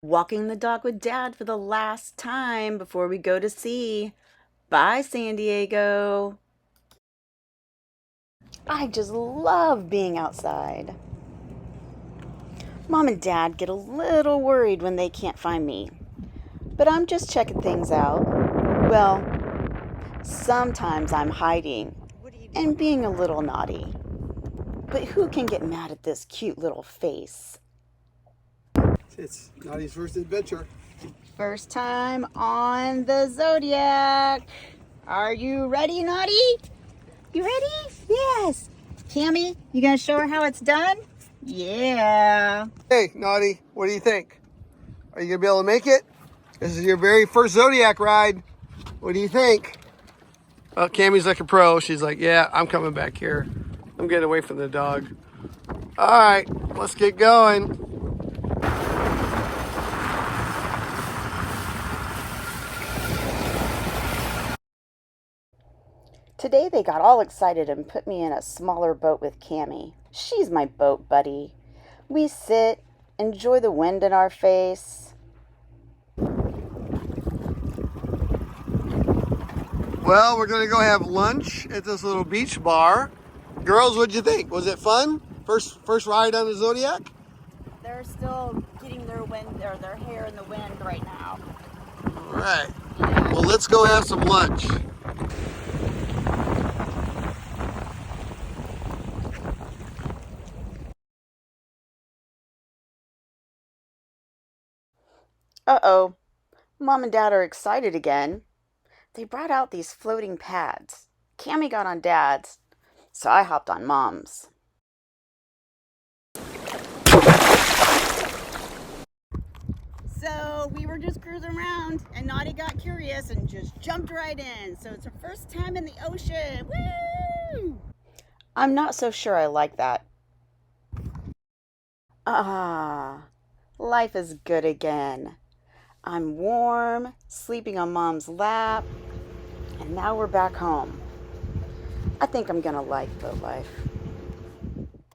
Walking the dog with Dad for the last time before we go to sea. Bye, San Diego. I just love being outside. Mom and Dad get a little worried when they can't find me, but I'm just checking things out. Well, sometimes I'm hiding and being a little naughty. But who can get mad at this cute little face? It's Nauti's first adventure. First time on the Zodiac. Are you ready, Naughty? You ready? Yes. Cammy, you gonna show her how it's done? Yeah. Hey, Naughty, what do you think? Are you gonna be able to make it? This is your very first Zodiac ride. What do you think? Oh, Cammy's like a pro. She's like, yeah, I'm coming back here. I'm getting away from the dog. All right, let's get going. Today they got all excited and put me in a smaller boat with Cammy. She's my boat buddy. We sit, enjoy the wind in our face. Well, we're gonna go have lunch at this little beach bar. Girls, what'd you think? Was it fun? First ride on the Zodiac? They're still getting their wind or their hair in the wind right now. All right. Well, let's go have some lunch. Uh-oh. Mom and Dad are excited again. They brought out these floating pads. Cammy got on Dad's, so I hopped on Mom's. So we were just cruising around, and Naughty got curious and just jumped right in. So it's her first time in the ocean. Woo! I'm not so sure I like that. Ah, life is good again. I'm warm, sleeping on Mom's lap, and now we're back home. I think I'm gonna like boat life.